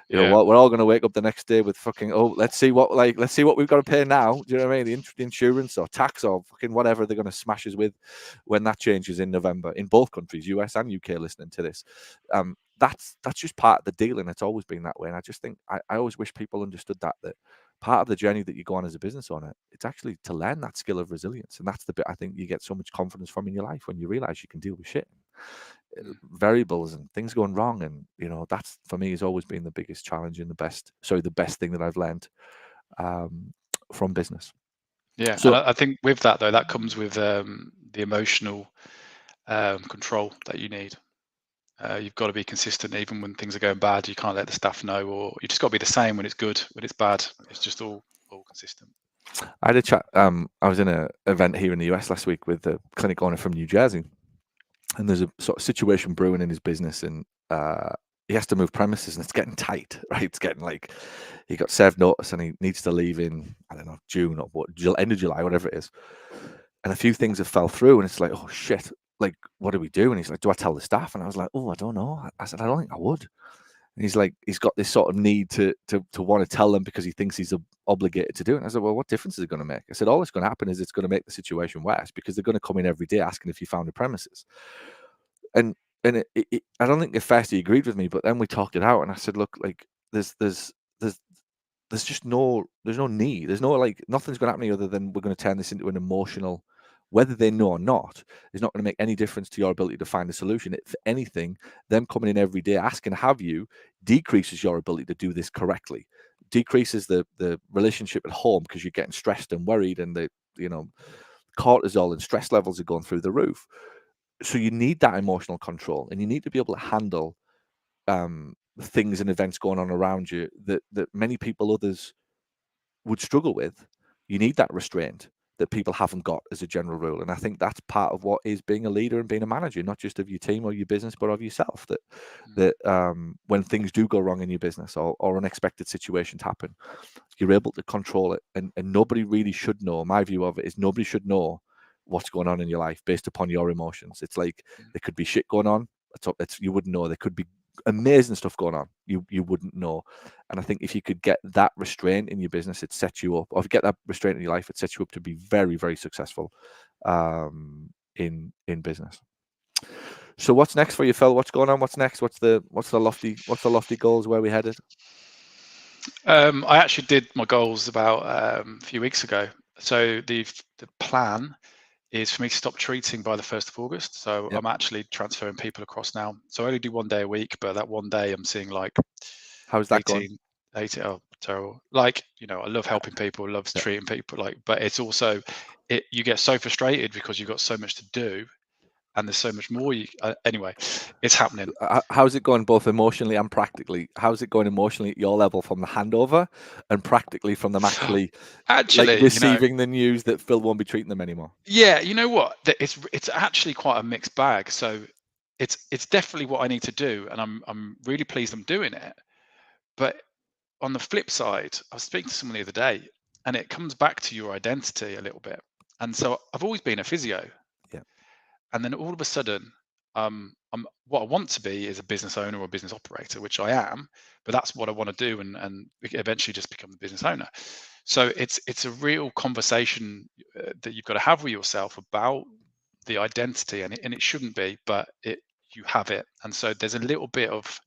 Speaker 1: You know what? We're all going to wake up the next day with fucking, oh, let's see what we've got to pay now. Do you know what I mean? The insurance or tax or fucking whatever they're going to smash us with when that changes in November in both countries, US and UK, listening to this. That's just part of the deal, and it's always been that way. And I just think I always wish people understood that part of the journey that you go on as a business owner, it's actually to learn that skill of resilience. And that's the bit I think you get so much confidence from in your life, when you realize you can deal with shit, variables and things going wrong. And, that's for me has always been the biggest challenge and the best thing that I've learned from business.
Speaker 2: Yeah.
Speaker 1: So
Speaker 2: and I think with that, though, that comes with the emotional control that you need. You've got to be consistent even when things are going bad. You can't let the staff know, or you just got to be the same when it's good. When it's bad, it's just all consistent.
Speaker 1: I had a chat. I was in an event here in the US last week with a clinic owner from New Jersey, and there's a sort of situation brewing in his business, and he has to move premises, and it's getting tight, right? It's getting like he got served notice, and he needs to leave in, I don't know, June or end of July, whatever it is. And a few things have fell through, and it's like, oh shit, like what do we do? And he's like, do I tell the staff? And I was like, oh, I don't know. I said, I don't think I would. And he's like, he's got this sort of need to want to tell them because he thinks he's obligated to do it. And I said, well, what difference is it going to make? I said, all that's going to happen is it's going to make the situation worse, because they're going to come in every day asking if you found the premises. And I don't think at first he agreed with me, but then we talked it out, and I said, look, like there's just no need. There's no, like, nothing's going to happen other than we're going to turn this into an emotional, whether they know or not, is not going to make any difference to your ability to find a solution. If anything, them coming in every day asking, have you, decreases your ability to do this correctly, decreases the relationship at home, because you're getting stressed and worried, and the cortisol and stress levels are going through the roof. So you need that emotional control, and you need to be able to handle things and events going on around you that many others would struggle with. You need that restraint that people haven't got as a general rule. And I think that's part of what is being a leader and being a manager, not just of your team or your business, but of yourself. That when things do go wrong in your business, or unexpected situations happen, you're able to control it. And nobody really should know. My view of it is nobody should know what's going on in your life based upon your emotions. It's like there could be shit going on. You wouldn't know. There could be amazing stuff going on. You wouldn't know. And I think if you could get that restraint in your business, it sets you up. Or if you get that restraint in your life, it sets you up to be very, very successful in business. So what's next for you, Phil? What's going on? What's next? What's the lofty goals? Where are we headed?
Speaker 2: I actually did my goals about a few weeks ago. So the plan is for me to stop treating by the 1st of August. So
Speaker 1: Yep.
Speaker 2: I'm actually transferring people across now. So I only do 1 day a week, but that 1 day I'm seeing like
Speaker 1: How's that going?
Speaker 2: 18, oh, terrible. Like, I love helping people, loves treating people, but it's also, you get so frustrated because you've got so much to do and there's so much more. Anyway, it's happening.
Speaker 1: How's it going both emotionally and practically? How's it going emotionally at your level from the handover, and practically from them actually receiving the news that Phil won't be treating them anymore?
Speaker 2: Yeah, you know what? It's actually quite a mixed bag. So it's definitely what I need to do, and I'm really pleased I'm doing it. But on the flip side, I was speaking to someone the other day, and it comes back to your identity a little bit. And so I've always been a physio.
Speaker 1: Yeah.
Speaker 2: And then all of a sudden, what I want to be is a business owner or a business operator, which I am, but that's what I want to do and eventually just become the business owner. So it's a real conversation that you've got to have with yourself about the identity, and it shouldn't be, but you have it. And so there's a little bit of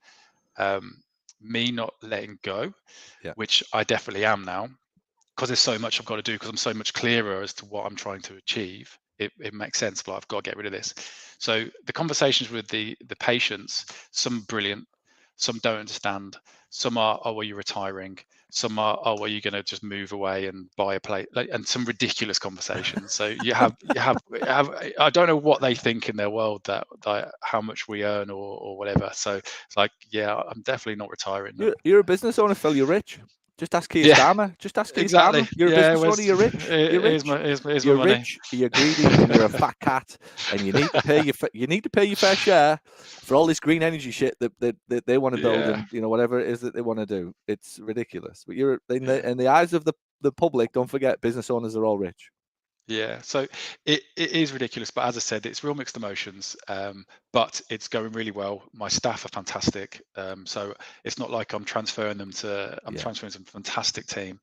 Speaker 2: me not letting go, which I definitely am now, because there's so much I've got to do, because I'm so much clearer as to what I'm trying to achieve. It makes sense, but I've got to get rid of this. So the conversations with the patients, some brilliant, some don't understand, some are, oh, well, you're retiring, some are, oh, well, you're going to just move away and buy a place, and some ridiculous conversations. So you have I don't know what they think in their world, that how much we earn or whatever. So it's like, yeah, I'm definitely not retiring. No.
Speaker 1: You're a business owner, Phil. You're rich. Just ask Keir Starmer. Just ask Keir
Speaker 2: Exactly.
Speaker 1: Starmer. You're a business owner. You're rich. You're rich.
Speaker 2: Here's
Speaker 1: You're
Speaker 2: my money.
Speaker 1: rich. You're greedy, and you're a fat cat. And you need to pay your fair share for all this green energy shit that they want to build, and whatever it is that they want to do. It's ridiculous. But you're in the eyes of the public. Don't forget, business owners are all rich.
Speaker 2: Yeah, so it is ridiculous, but as I said, it's real mixed emotions. But it's going really well. My staff are fantastic. So it's not like I'm transferring them to. I'm transferring to a fantastic team.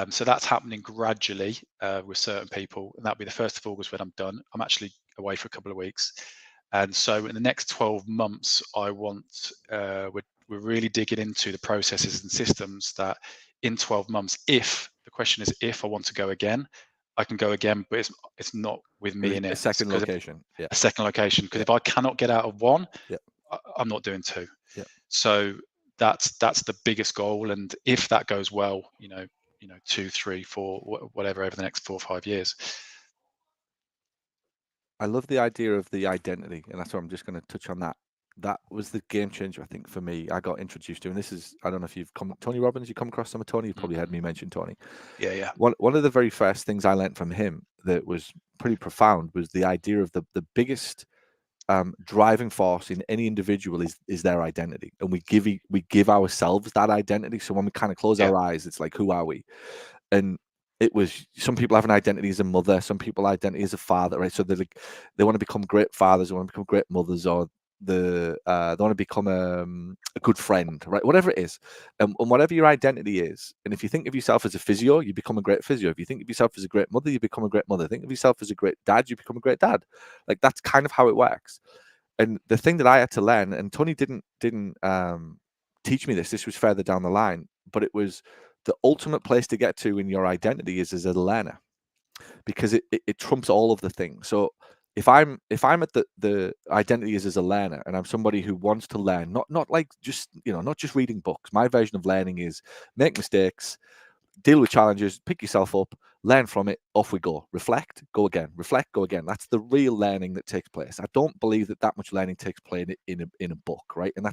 Speaker 2: So that's happening gradually with certain people, and that'll be the 1st of August when I'm done. I'm actually away for a couple of weeks, and so in the next 12 months, I want we're really digging into the processes and systems that in 12 months, if the question is if I want to go again, I can go again, but it's not with me in it.
Speaker 1: A second location.
Speaker 2: A second location, because if I cannot get out of one, I'm not doing two.
Speaker 1: Yeah.
Speaker 2: So that's the biggest goal, and if that goes well, 2, 3, 4, whatever, over the next 4 or 5 years.
Speaker 1: I love the idea of the identity, and that's what I'm just going to touch on that. That was the game changer, I think, for me. I got introduced to, and this is, I don't know if you've Tony Robbins, you come across some of Tony, you've probably heard me mention Tony.
Speaker 2: Yeah.
Speaker 1: One of the very first things I learned from him that was pretty profound was the idea of the biggest driving force in any individual is their identity, and we give ourselves that identity. So when we kind of close our eyes, it's like, who are we? And it was, some people have an identity as a mother, some people identity as a father, right? So they want to become great fathers, they want to become great mothers, or they want to become a good friend, right? Whatever it is, and whatever your identity is. And if you think of yourself as a physio, you become a great physio. If you think of yourself as a great mother, you become a great mother. Think of yourself as a great dad, you become a great dad. Like, that's kind of how it works. And the thing that I had to learn, and Tony didn't teach me this was further down the line, but it was the ultimate place to get to in your identity is as a learner, because it trumps all of the things. So if I'm at the identity is as a learner, and I'm somebody who wants to learn, not like just, not just reading books. My version of learning is make mistakes, deal with challenges, pick yourself up, learn from it, off we go, reflect, go again, reflect, go again. That's the real learning that takes place. I don't believe that much learning takes place in a book, right? And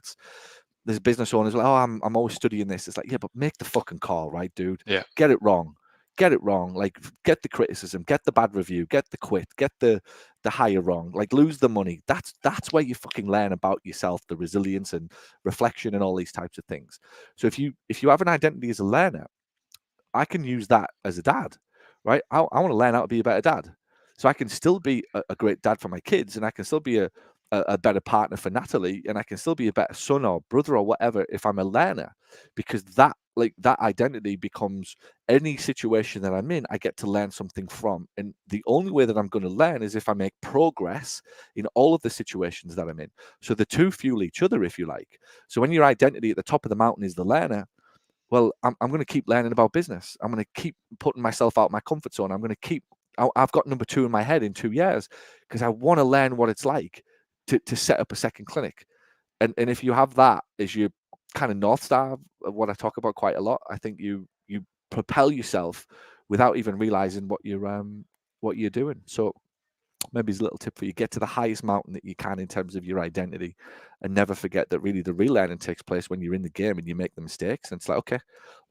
Speaker 1: there's business owners like, oh, I'm always studying this. It's like, yeah, but make the fucking call, right, dude?
Speaker 2: Yeah.
Speaker 1: Get it wrong. Like, get the criticism, get the bad review, get the quit, get the hire wrong, like, lose the money. That's where you fucking learn about yourself, the resilience and reflection and all these types of things. So if you have an identity as a learner, I can use that as a dad, right? I want to learn how to be a better dad. So I can still be a great dad for my kids, and I can still be a better partner for Natalie, and I can still be a better son or brother or whatever if I'm a learner, because that identity becomes any situation that I'm in, I get to learn something from. And the only way that I'm going to learn is if I make progress in all of the situations that I'm in. So the two fuel each other, if you like. So when your identity at the top of the mountain is the learner, well, I'm going to keep learning about business. I'm going to keep putting myself out of my comfort zone. I'm going to keep, I've got number 2 in my head in 2 years because I want to learn what it's like to set up a second clinic. And if you have that as your kind of North Star of what I talk about quite a lot, I think you propel yourself without even realizing what you're doing. So maybe it's a little tip for you: get to the highest mountain that you can in terms of your identity, and never forget that really the real learning takes place when you're in the game and you make the mistakes. And it's like, okay,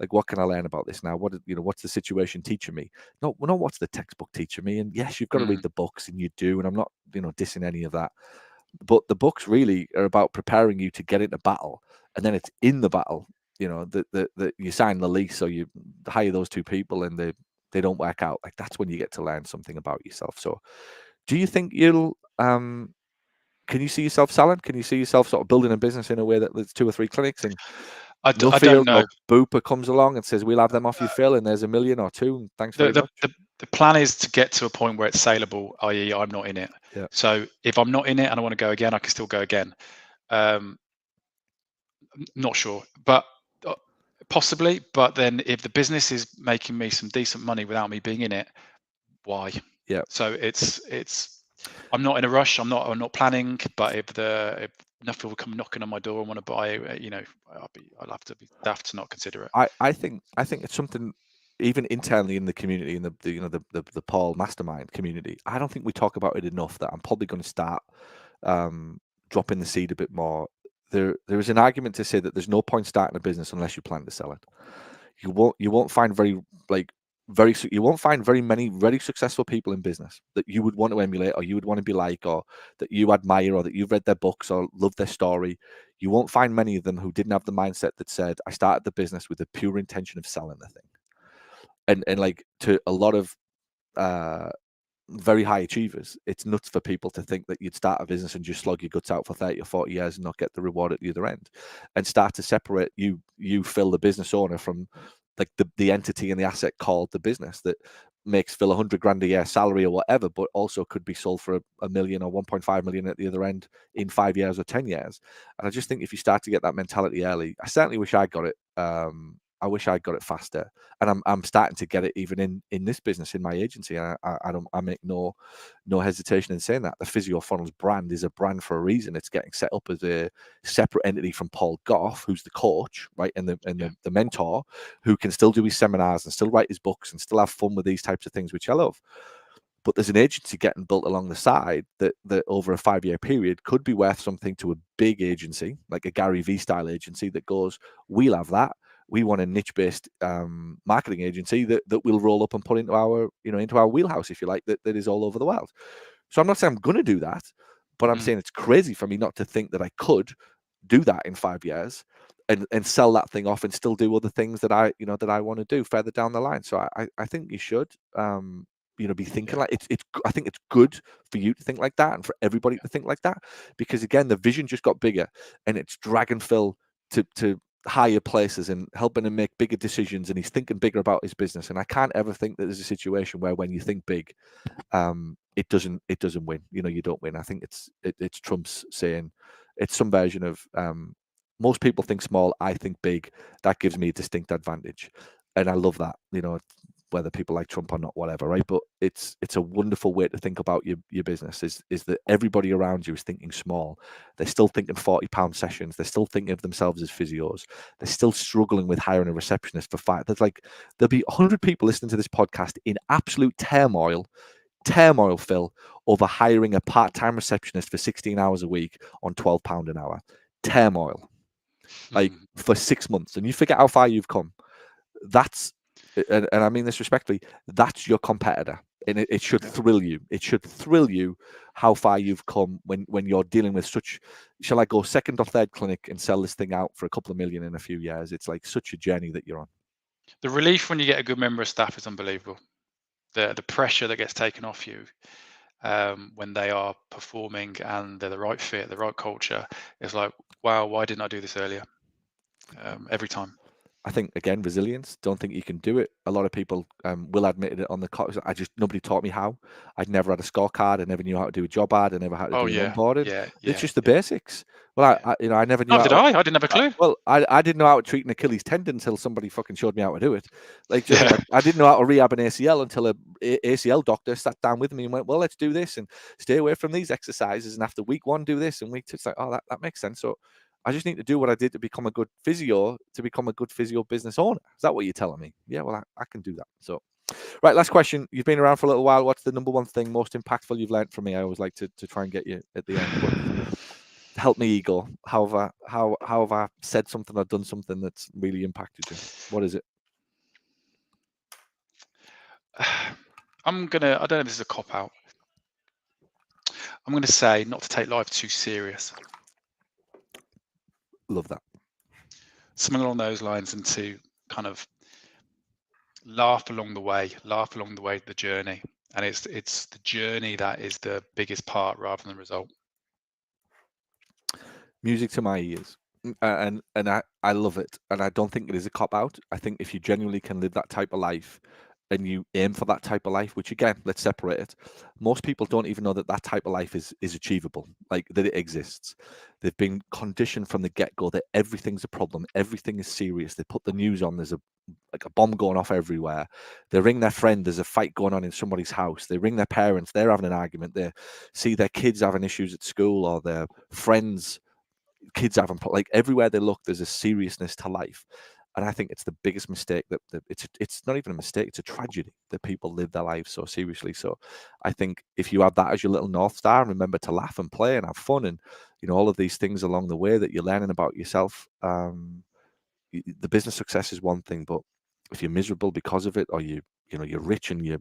Speaker 1: like, what can I learn about this now? What's the situation teaching me? No, what's the textbook teaching me? And yes, you've got to read the books, and you do, and I'm not dissing any of that, but the books really are about preparing you to get into battle, and then it's in the battle, that you sign the lease, or you hire those 2 people, and they don't work out. Like, that's when you get to learn something about yourself. So do you think you'll can you see yourself selling? Can you see yourself sort of building a business in a way that there's 2 or 3 clinics, and
Speaker 2: I don't
Speaker 1: Nuffield
Speaker 2: know.
Speaker 1: or Bupa comes along and says, we'll have them off you, Phil, and there's $1 million or 2, and thanks very much?
Speaker 2: The plan is to get to a point where it's saleable, i.e. I'm not in it.
Speaker 1: Yeah.
Speaker 2: So if I'm not in it and I want to go again, I can still go again. Not sure, but possibly. But then if the business is making me some decent money without me being in it, why?
Speaker 1: Yeah.
Speaker 2: So it's I'm not in a rush. I'm not planning. But if Nuffield will come knocking on my door and want to buy, I'll have to be daft to not consider it.
Speaker 1: I think it's something even internally in the community, in the Paul Mastermind community. I don't think we talk about it enough, that I'm probably going to start dropping the seed a bit more. There is an argument to say that there's no point starting a business unless you plan to sell it. You won't find very many very successful people in business that you would want to emulate, or you would want to be like, or that you admire, or that you've read their books or love their story. You won't find many of them who didn't have the mindset that said, I started the business with the pure intention of selling the thing. And like, to a lot of very high achievers, it's nuts for people to think that you'd start a business and just slog your guts out for 30 or 40 years and not get the reward at the other end, and start to separate you Phil, the business owner, from like the entity and the asset called the business, that makes Phil 100 grand a year salary or whatever, but also could be sold for a million or 1.5 million at the other end in 5 years or 10 years. And I just think if you start to get that mentality early, I certainly wish I got it. I wish I got it faster, and I'm starting to get it even in this business, in my agency. And I make no hesitation in saying that the Physio Funnels brand is a brand for a reason. It's getting set up as a separate entity from Paul Gough, who's the coach, right, and the mentor, who can still do his seminars and still write his books and still have fun with these types of things, which I love. But there's an agency getting built along the side that over a 5-year period could be worth something to a big agency, like a Gary Vee style agency, that goes, we'll have that. We want a niche-based marketing agency that we'll roll up and put into our wheelhouse, if you like, that is all over the world. So I'm not saying I'm going to do that, but I'm saying it's crazy for me not to think that I could do that in 5 years and sell that thing off and still do other things that I want to do further down the line. So I think you should be thinking like it's. I think it's good for you to think like that, and for everybody to think like that, because again, the vision just got bigger, and it's dragging Phil to higher places and helping him make bigger decisions, and he's thinking bigger about his business. And I can't ever think that there's a situation where when you think big, it doesn't win. You don't win. I think it's Trump's saying, it's some version of most people think small, I think big. That gives me a distinct advantage, and I love that. Whether people like Trump or not, whatever, right? But it's a wonderful way to think about your business, is that everybody around you is thinking small. They're still thinking £40 sessions. They're still thinking of themselves as physios. They're still struggling with hiring a receptionist for 5. There'll be 100 people listening to this podcast in absolute turmoil, Phil, over hiring a part-time receptionist for 16 hours a week on £12 an hour. Turmoil, like, for 6 months, and you forget how far you've come. That's, and I mean this respectfully, that's your competitor, and it should thrill you. It should thrill you how far you've come when you're dealing with such, shall I go second or third clinic and sell this thing out for a couple of million in a few years. It's like such a journey that you're on.
Speaker 2: The relief when you get a good member of staff is unbelievable. the pressure that gets taken off you when they are performing and they're the right fit, the right culture, is like, wow, why didn't I do this earlier? Every time.
Speaker 1: I think, again, resilience. Don't think you can do it. A lot of people will admit it on the nobody taught me how. I'd never had a scorecard. I never knew how to do a job ad. I never had to
Speaker 2: Oh
Speaker 1: do an
Speaker 2: yeah,
Speaker 1: onboarding.
Speaker 2: yeah,
Speaker 1: It's
Speaker 2: yeah,
Speaker 1: just the
Speaker 2: yeah,
Speaker 1: basics. Well,
Speaker 2: yeah.
Speaker 1: I never knew
Speaker 2: Neither
Speaker 1: how
Speaker 2: did
Speaker 1: to.
Speaker 2: I. I didn't have a clue.
Speaker 1: Well, I didn't know how to treat an Achilles tendon until somebody fucking showed me how to do it. Like, just
Speaker 2: Yeah.
Speaker 1: like I didn't know how to rehab an ACL until a ACL doctor sat down with me and went, "Well, let's do this and stay away from these exercises. And after week 1, do this." And week 2, it's like, "Oh, that makes sense." So I just need to do what I did to become a good physio, to become a good physio business owner. Is that what you're telling me? Yeah, well, I can do that. So, right, last question. You've been around for a little while. What's the number one thing most impactful you've learned from me? I always like to try and get you at the end. What help me, ego? How have I said something or done something that's really impacted you? What is it?
Speaker 2: I don't know if this is a cop out. I'm gonna say not to take life too serious.
Speaker 1: Love that.
Speaker 2: Something along those lines, and to kind of laugh along the way, the journey. And it's the journey that is the biggest part rather than the result.
Speaker 1: Music to my ears. And I love it. And I don't think it is a cop out. I think if you genuinely can live that type of life and you aim for that type of life, which again, let's separate it. Most people don't even know that that type of life is achievable, like that it exists. They've been conditioned from the get-go that everything's a problem, everything is serious. They put the news on, there's like a bomb going off everywhere. They ring their friend, there's a fight going on in somebody's house. They ring their parents, they're having an argument. They see their kids having issues at school, or their friends kids having like everywhere they look there's a seriousness to life. And I think it's the biggest mistake that it's not even a mistake, it's a tragedy that people live their lives so seriously. So I think if you have that as your little north star, and remember to laugh and play and have fun, and all of these things along the way that you're learning about yourself, the business success is one thing, but if you're miserable because of it, or you're rich and you're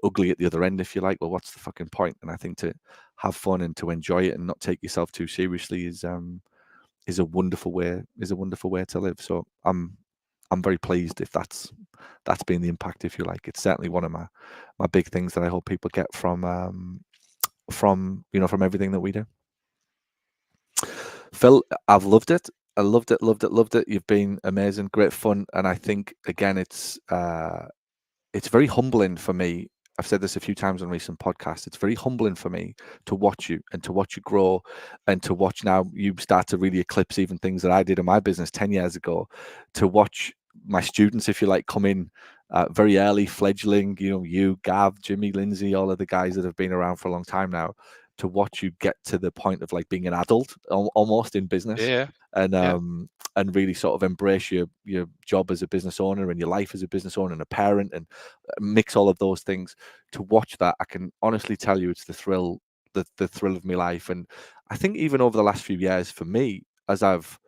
Speaker 1: ugly at the other end, if you like, well, what's the fucking point? And I think to have fun and to enjoy it and not take yourself too seriously is a wonderful way to live. So I'm very pleased if that's been the impact, if you like. It's certainly one of my big things that I hope people get from from everything that we do. Phil, I've loved it. I loved it. You've been amazing, great fun, and I think again it's very humbling for me. I've said this a few times on recent podcasts. It's very humbling for me to watch you and to watch you grow, and to watch now you start to really eclipse even things that I did in my business 10 years ago. To watch my students, if you like, come in very early, fledgling, you, Gav, Jimmy, Lindsay, all of the guys that have been around for a long time now, to watch you get to the point of like being an adult almost in business.
Speaker 2: Yeah,
Speaker 1: And
Speaker 2: yeah.
Speaker 1: and really sort of embrace your job as a business owner and your life as a business owner and a parent, and mix all of those things. To watch that, I can honestly tell you it's the thrill of my life. And I think even over the last few years for me, as I've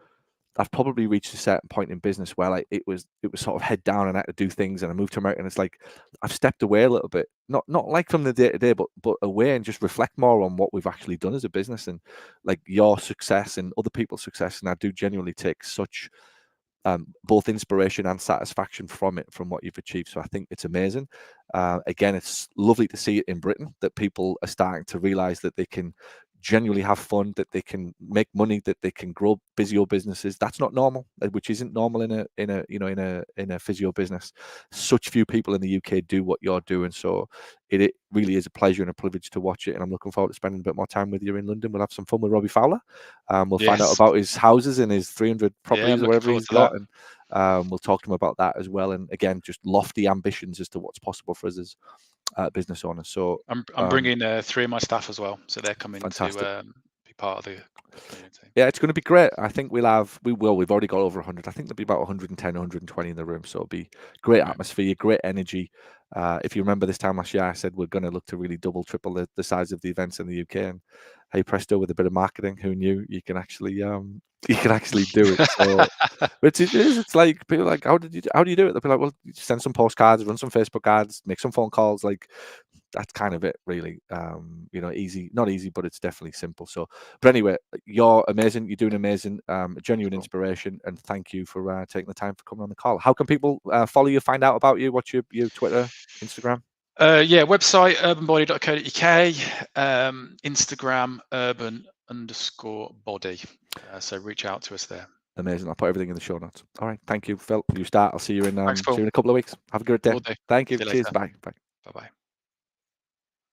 Speaker 1: probably reached a certain point in business where like it was sort of head down and I had to do things, and I moved to America, and it's like I've stepped away a little bit, not like from the day to day, but away, and just reflect more on what we've actually done as a business, and like your success and other people's success. And I do genuinely take such both inspiration and satisfaction from it, from what you've achieved. So I think it's amazing. Again, it's lovely to see it in Britain, that people are starting to realize that they can genuinely have fun, that they can make money, that they can grow physio businesses. That's not normal, which isn't normal in a physio business. Such few people in the UK do what you're doing. So it really is a pleasure and a privilege to watch it. And I'm looking forward to spending a bit more time with you in London. We'll have some fun with Robbie Fowler. We'll find out
Speaker 2: Yes.
Speaker 1: about his houses and his 300
Speaker 2: Yeah,
Speaker 1: properties
Speaker 2: I'm
Speaker 1: or
Speaker 2: looking
Speaker 1: whatever
Speaker 2: forward
Speaker 1: he's
Speaker 2: to
Speaker 1: got.
Speaker 2: that.
Speaker 1: And we'll talk to him about that as well. And again, just lofty ambitions as to what's possible for us as business owners. So
Speaker 2: I'm bringing 3 of my staff as well, so they're coming
Speaker 1: fantastic.
Speaker 2: to be part of the community.
Speaker 1: Yeah, it's going to be great. I think we've already got over 100. I think there'll be about 110, 120 in the room. So it'll be great atmosphere, great energy. If you remember this time last year, I said we're going to look to really double, triple the size of the events in the UK. And hey presto, with a bit of marketing, who knew you can actually do it. So but it is. It's like people are like, how do you do it? They'll be like, well, you just send some postcards, run some Facebook ads, make some phone calls. Like that's kind of it, really. Easy, not easy, but it's definitely simple. So, but anyway, you're amazing. You're doing amazing. A genuine inspiration, and thank you for taking the time for coming on the call. How can people follow you, find out about you? What's your Twitter, Instagram?
Speaker 2: Yeah, website urbanbody.co.uk, Instagram urban_body. So reach out to us there.
Speaker 1: Amazing. I'll put everything in the show notes. All right. Thank you, Phil. You start. I'll see you in
Speaker 2: Thanks, Paul.
Speaker 1: a couple of weeks. Have a good day.
Speaker 2: Will do.
Speaker 1: Thank you.
Speaker 2: See you
Speaker 1: Cheers.
Speaker 2: later.
Speaker 1: Bye. Bye.
Speaker 2: Bye-bye.